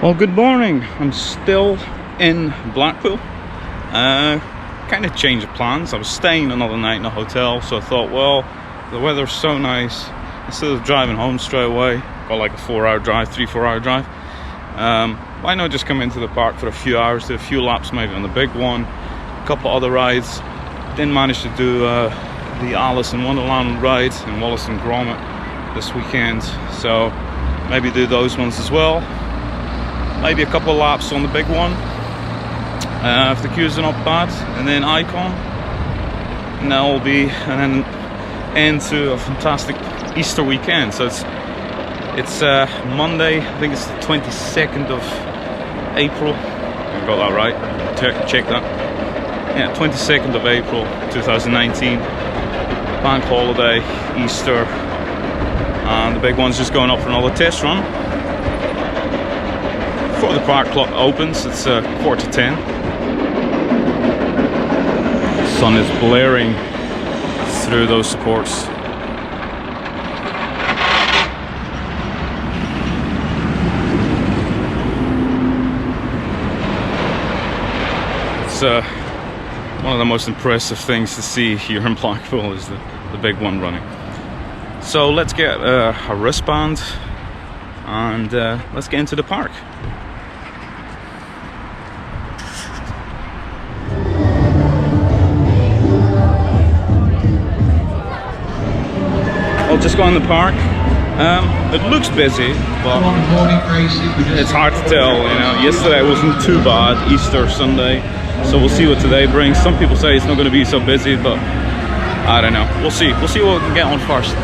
Well, good morning. I'm still in Blackpool. Kind of changed of plans. I was staying another night in a hotel, so I thought, well, the weather's so nice. Instead of driving home straight away, got like a 4-hour drive, 3-4 hour drive. Why not just come into the park for a few hours, do a few laps maybe on the big one, a couple other rides. Didn't manage to do the Alice in Wonderland ride in Wallace and Gromit this weekend, so maybe do those ones as well. Maybe a couple of laps on the big one if the queues are not bad, and then Icon, and that will be, and then end to a fantastic Easter weekend. So it's Monday, I think it's the 22nd of April. I got that right, check that. Yeah, 22nd of April 2019, bank holiday, Easter, and the big one's just going up for another test run before the park clock opens. It's 9:45. The sun is blaring through those supports. It's one of the most impressive things to see here in Blackpool is the big one running. So let's get a wristband and let's get into the park. I'll just go in the park. It looks busy, but it's hard to tell. You know, yesterday wasn't too bad, Easter Sunday, so we'll see what today brings. Some people say it's not going to be so busy, but I don't know. We'll see. We'll see what we can get on first.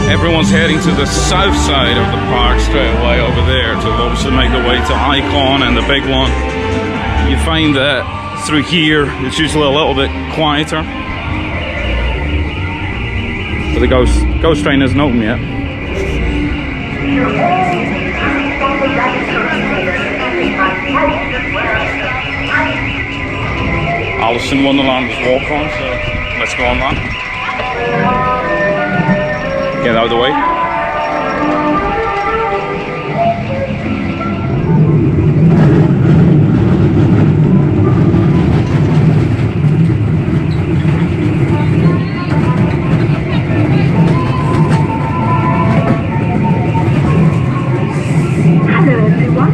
Everyone's heading to the south side of the park straight away over there to obviously make their way to Icon and the big one. You find that through here it's usually a little bit quieter, but the ghost train isn't open yet. Alice in Wonderland is walk on, so let's go on that. Get out of the way. Hello everyone.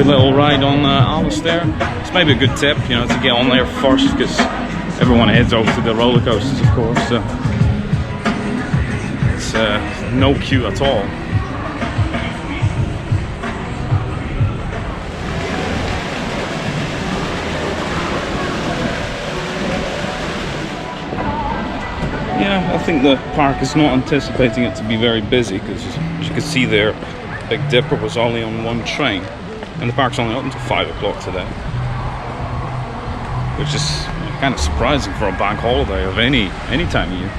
little ride on Alistair. It's maybe a good tip, you know, to get on there first, because everyone heads over to the roller coasters, of course. So it's no queue at all. Yeah, I think the park is not anticipating it to be very busy, because as you can see there, Big Dipper was only on one train, and the park's only open until 5 o'clock today, which is kind of surprising for a bank holiday of any time of year.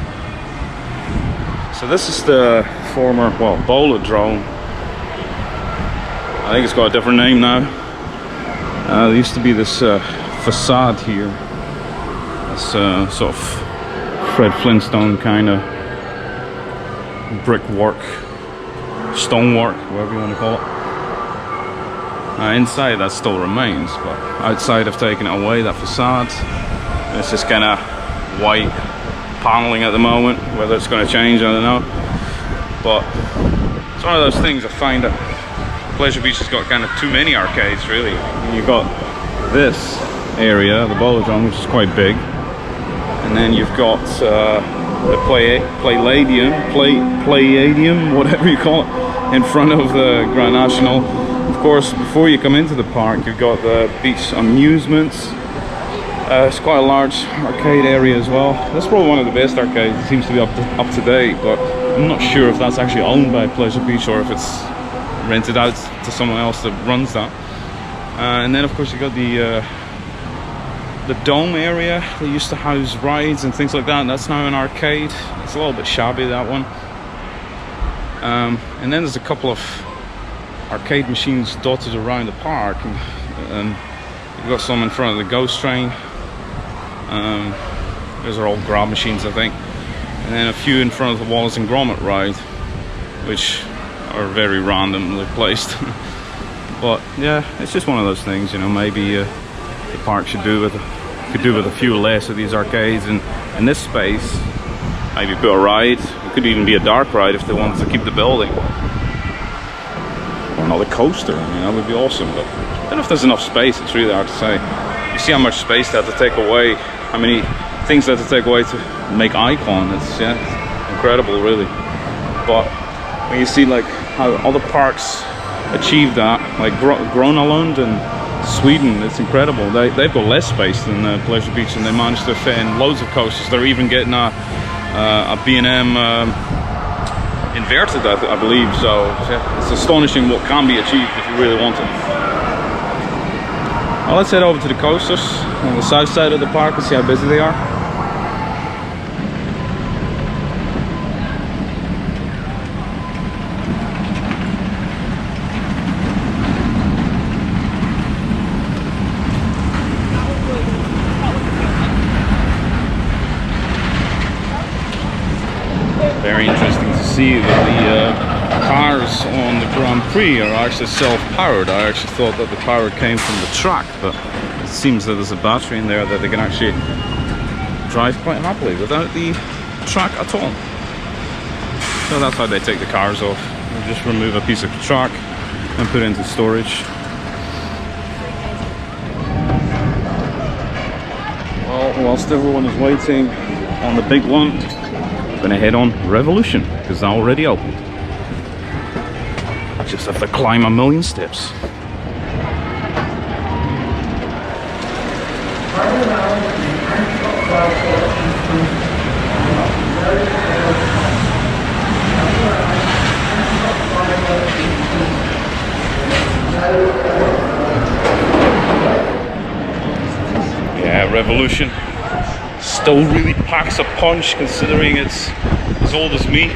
So this is the former, well, Bolodrome. I think it's got a different name now. There used to be this facade here. This sort of Fred Flintstone kind of brickwork, stonework, whatever you want to call it. Inside that still remains, but outside I've taken it away, that facade. It's just kind of white paneling at the moment. Whether it's going to change, I don't know. But it's one of those things I find that Pleasure Beach has got kind of too many arcades, really. You've got this area, the Bolodrome, which is quite big. And then you've got the Palladium, whatever you call it, in front of the Grand National. Of course, before you come into the park, you've got the beach amusements. It's quite a large arcade area as well. That's probably one of the best arcades. It seems to be up to date, but I'm not sure if that's actually owned by Pleasure Beach or if it's rented out to someone else that runs that. And then, of course, you've got the dome area. They used to house rides and things like that, and that's now an arcade. It's a little bit shabby, that one. And then there's a couple of arcade machines dotted around the park, and you've got some in front of the Ghost Train. Those are all grab machines, I think, and then a few in front of the Wallace and Gromit ride, which are very randomly placed. But yeah, it's just one of those things, you know. Maybe the park could do with a few less of these arcades in this space. Maybe put a ride. It could even be a dark ride if they wanted to keep the building, or another coaster. I mean, that would be awesome. But I don't know if there's enough space. It's really hard to say. You see how much space they had to take away, how many things they had to take away to make Icon. It's incredible, really. But when you see like how other parks achieve that, like Grönalund and Sweden, it's incredible. They've got less space than Pleasure Beach, and they managed to fit in loads of coasters. They're even getting a B&M inverted, I believe. So yeah, it's astonishing what can be achieved if you really want it. Well, let's head over to the coasters on the south side of the park and see how busy they are. Very interesting to see that the cars on the Grand Prix are actually self-powered. I actually thought that the power came from the track, but it seems that there's a battery in there that they can actually drive quite happily without the track at all. So that's how they take the cars off. They just remove a piece of the track and put it into storage. Well, whilst everyone is waiting on the big one, I'm gonna head on Revolution, because that already opened. I just have to climb a million steps. Yeah, Revolution still really packs a punch, considering it's as old as me.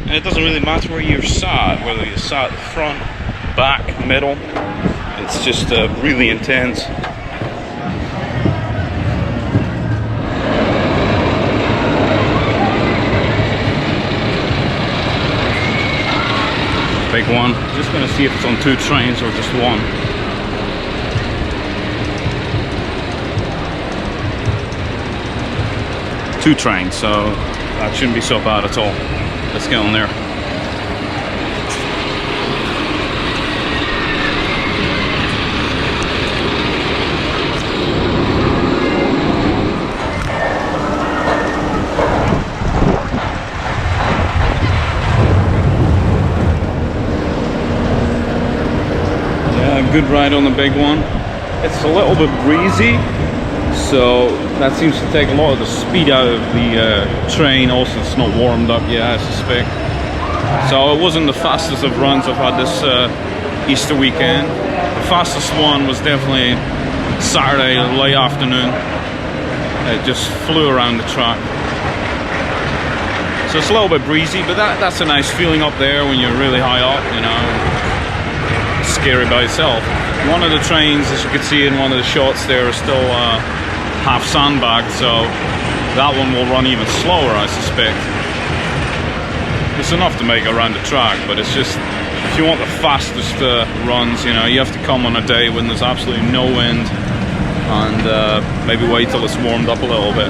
And it doesn't really matter where you're sat, whether you're sat front, back, middle. It's just really intense. Big one. Just gonna see if it's on 2 trains or just one. Two trains, so that shouldn't be so bad at all. Let's get on there. Good ride on the big one. It's a little bit breezy, so that seems to take a lot of the speed out of the train. Also, it's not warmed up yet, I suspect. So it wasn't the fastest of runs I've had this Easter weekend. The fastest one was definitely Saturday late afternoon. It just flew around the track. So it's a little bit breezy, but that's a nice feeling up there when you're really high up, you know. It's scary by itself. One of the trains, as you can see in one of the shots there, is still half sandbagged, so that one will run even slower, I suspect. It's enough to make it around the track, but it's just, if you want the fastest runs, you know, you have to come on a day when there's absolutely no wind, and maybe wait till it's warmed up a little bit.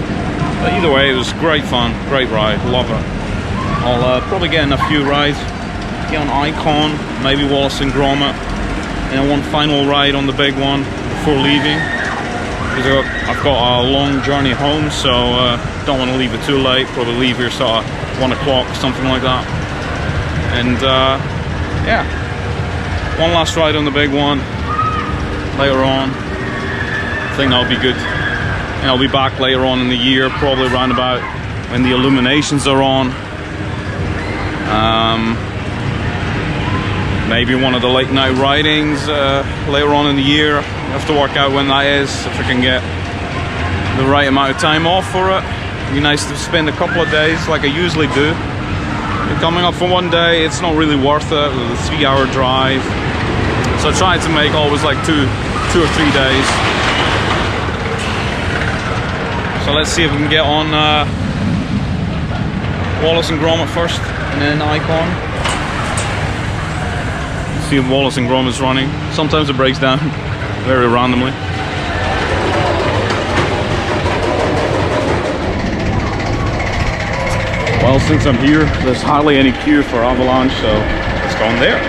But either way, it was great fun, great ride, love it. I'll probably get in a few rides, get on Icon, maybe Wallace and Gromit, and one final ride on the big one before leaving. Because I've got a long journey home, so don't want to leave it too late. Probably leave here sort of 1 o'clock, something like that. And yeah, one last ride on the big one later on. I think that'll be good. And I'll be back later on in the year, probably around about when the illuminations are on. Maybe one of the late night ridings later on in the year. I have to work out when that is, if I can get the right amount of time off for it. It'd be nice to spend a couple of days like I usually do. But coming up for one day, it's not really worth it with a 3-hour drive. So I try to make always like two or 3 days. So let's see if we can get on Wallace and Gromit first, and then Icon. See if Wallace and Gromit is running. Sometimes it breaks down very randomly. Well, since I'm here, there's hardly any queue for Avalanche, so let's go on there.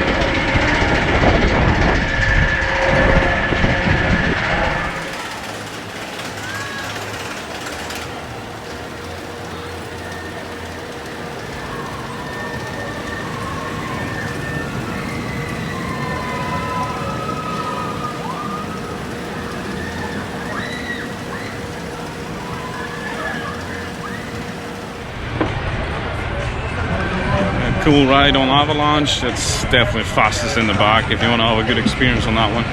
Cool ride on Avalanche. It's definitely fastest in the back if you want to have a good experience on that one.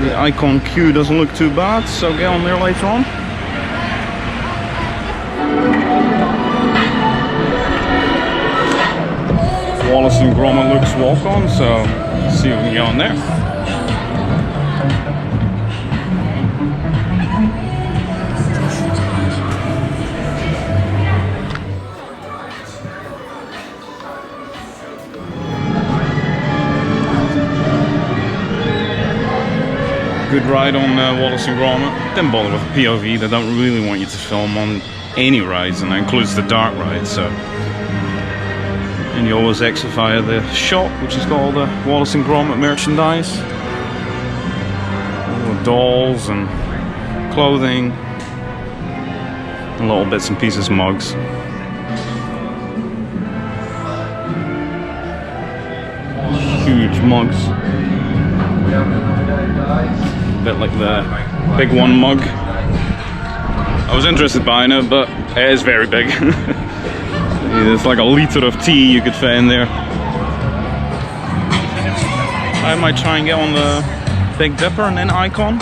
The Icon queue doesn't look too bad, so get on there later on. Wallace and Gromit looks walk on, so let's see if we can get on there. Good ride on Wallace and Gromit. Didn't bother with POV. They don't really want you to film on any rides, and that includes the dark rides. So, and you always exit via the shop, which has got all the Wallace and Gromit merchandise, all the dolls and clothing, and little bits and pieces, mugs. Huge mugs. Bit like the big one mug. I was interested in buying it, but it is very big. It's like a litre of tea you could fit in there. I might try and get on the Big Dipper and then Icon.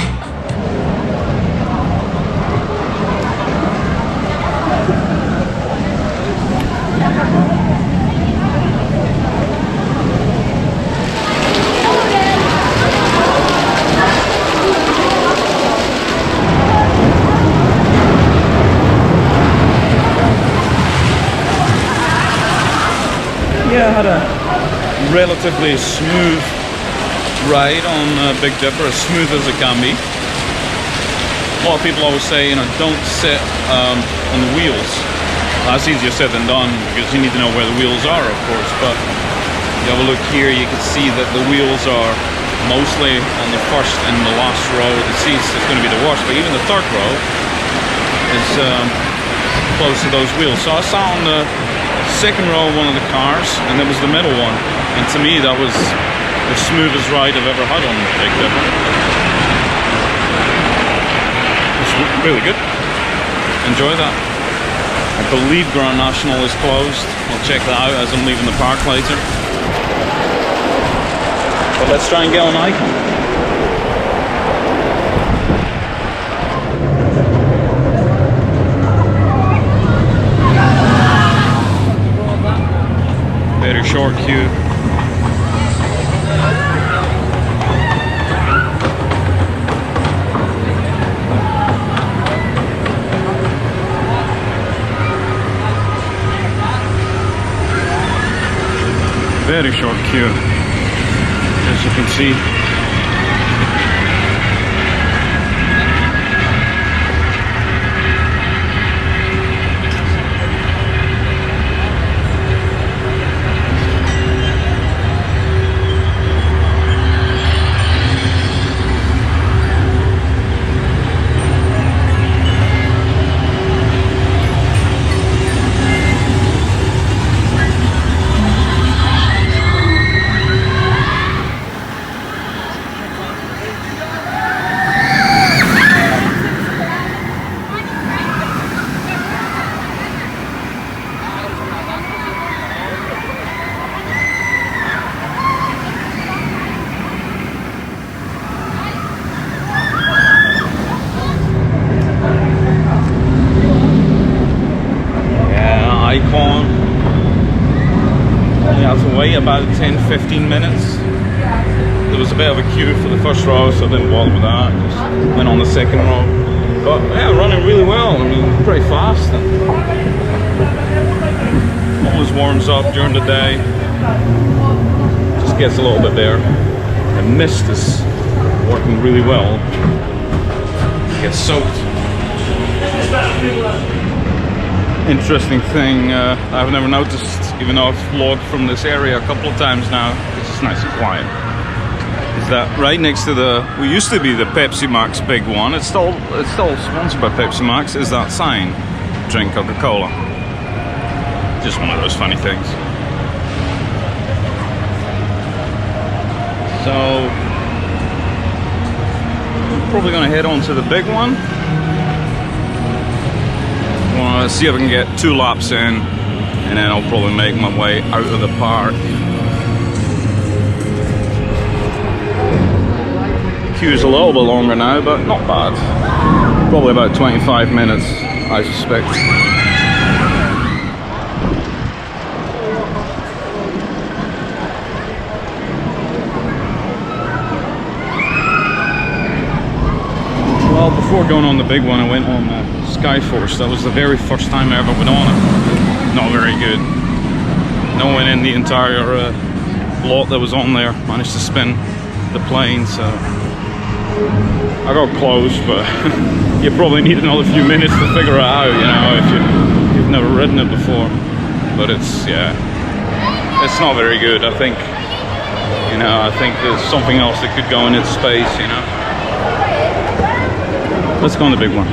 Yeah, I had a relatively smooth ride on Big Dipper, as smooth as it can be. A lot of people always say, you know, don't sit on the wheels. That's easier said than done, because you need to know where the wheels are, of course. But if you have a look here, you can see that the wheels are mostly on the first and the last row of the seats. It's going to be the worst, but even the third row is close to those wheels. So I sat on the second row of one of the cars, and there was the middle one. And to me, that was the smoothest ride I've ever had on Big Dipper. It's really good. Enjoy that. I believe Grand National is closed. I'll check that out as I'm leaving the park later. But let's try and get on Icon. Very short queue. Very short queue, as you can see. Icon. Only had to wait about 10-15 minutes. There was a bit of a queue for the first row, so I didn't bother with that. Just went on the second row. But yeah, running really well. I mean, pretty fast. And always warms up during the day. Just gets a little bit there. The mist is working really well. Gets soaked. Interesting thing I've never noticed, even though I've vlogged from this area a couple of times now, it's just nice and quiet, is that right next to the, we used to be the Pepsi Max big one, it's still sponsored by Pepsi Max, is that sign, drink Coca-Cola. Just one of those funny things. So I'm probably gonna head on to the big one. See if I can get 2 laps in, and then I'll probably make my way out of the park. The queue's a little bit longer now, but not bad. Probably about 25 minutes, I suspect. Well, before going on the big one, I went on Skyforce. That was the very first time I ever went on it. Not very good. No one in the entire lot that was on there managed to spin the plane, so I got close, but you probably need another few minutes to figure it out, you know, if you've never ridden it before. But it's, yeah, it's not very good. I think, you know, I think there's something else that could go in its space, you know. Let's go on the big one.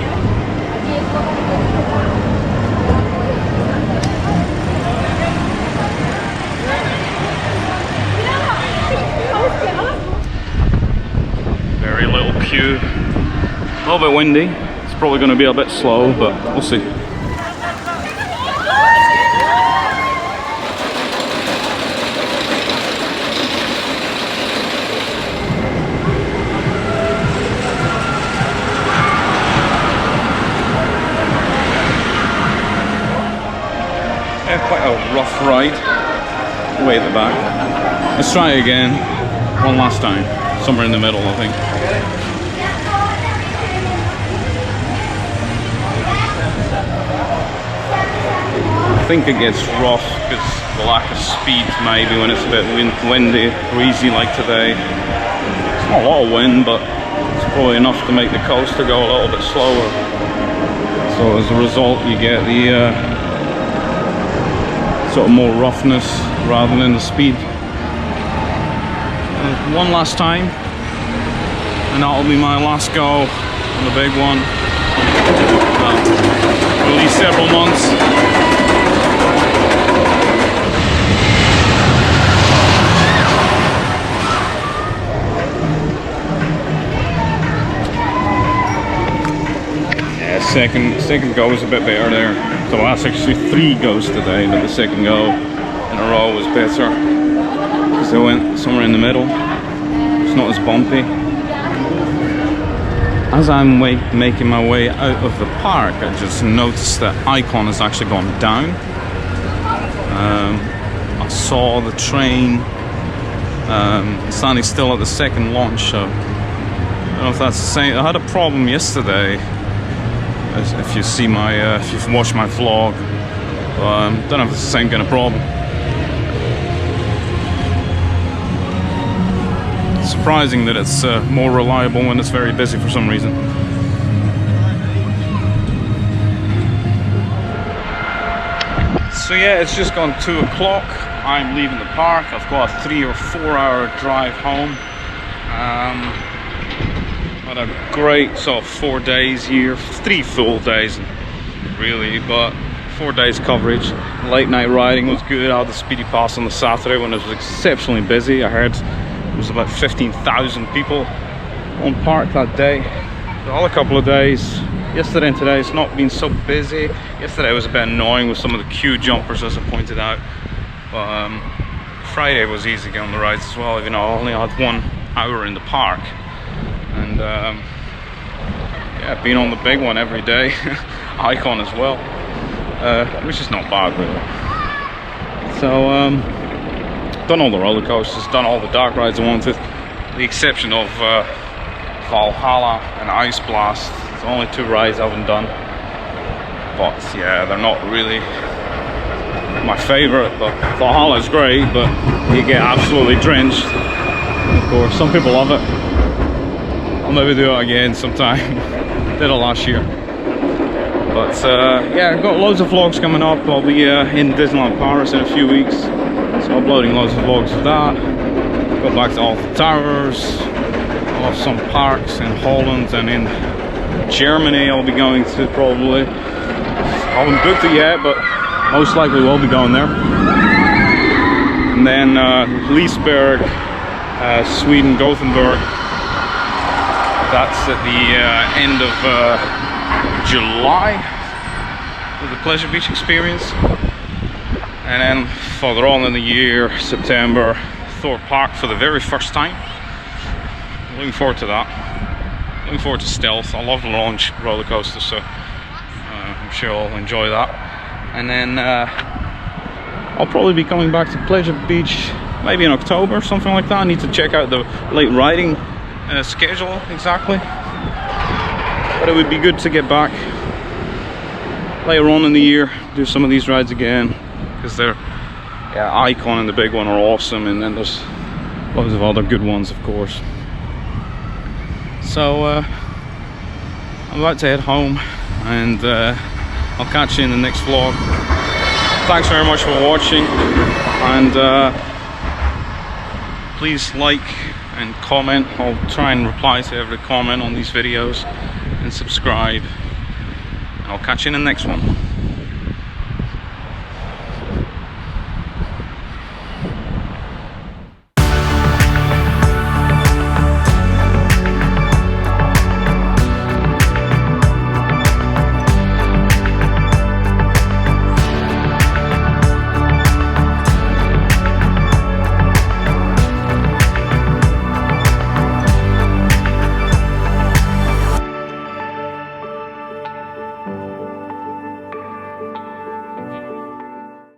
Very little queue. A little bit windy. It's probably going to be a bit slow, but we'll see. Yeah, quite a rough ride. Way at the back. Let's try it again. One last time. Somewhere in the middle, I think. I think it gets rough because the lack of speed, maybe when it's a bit windy, breezy like today. It's not a lot of wind, but it's probably enough to make the coaster go a little bit slower. So as a result, you get the sort of more roughness rather than the speed. One last time, and that'll be my last go on the big one. At least several months. Yeah, second go was a bit better there. So that's actually 3 goes today, but the second go in a row was better because I went somewhere in the middle. It's not as bumpy. As I'm making my way out of the park, I just noticed that icon has actually gone down. I saw the train standing still at the second launch, so I don't know if that's the same. I had a problem yesterday. If you see my, if you've watched my vlog, don't know if it's the same kind of problem. It's surprising that it's more reliable when it's very busy for some reason. So yeah, it's just gone 2 o'clock. I'm leaving the park. I've got a 3 or 4 hour drive home. Had a great sort of 4 days here, 3 full days really, but 4 days coverage. Late night riding was good. I had the Speedy Pass on the Saturday when it was exceptionally busy. I heard it was about 15,000 people on park that day. The other couple of days, yesterday and today, it's not been so busy. Yesterday was a bit annoying with some of the queue jumpers, as I pointed out, but Friday was easy to get on the rides as well, even though I only had 1 hour in the park. And yeah, been on the big one every day, Icon as well, which is not bad really. So done all the roller coasters, done all the dark rides I wanted, the exception of Valhalla and Ice Blast. It's only 2 rides I haven't done, but yeah, they're not really my favorite. The Valhalla is great, but you get absolutely drenched. Of course, some people love it. I'll maybe do it again sometime. Did it last year. But yeah, I've got loads of vlogs coming up. I'll be in Disneyland Paris in a few weeks, so uploading loads of vlogs of that. Go back to all the towers. I'll have some parks in Holland and in Germany I'll be going to probably. I haven't booked it yet, but most likely we'll be going there. And then Liseberg, Sweden, Gothenburg. That's at the end of July with the Pleasure Beach experience. And then further on in the year, September, Thorpe Park for the very first time. Looking forward to that. Looking forward to Stealth. I love the launch roller coaster, so I'm sure I'll enjoy that. And then I'll probably be coming back to Pleasure Beach maybe in October or something like that. I need to check out the late riding schedule exactly, but it would be good to get back later on in the year, do some of these rides again, because they're, yeah, Icon and the big one are awesome, and then there's loads of other good ones, of course. So I'm about to head home, and I'll catch you in the next vlog. Thanks very much for watching, and please like and comment. I'll try and reply to every comment on these videos, and subscribe. I'll catch you in the next one.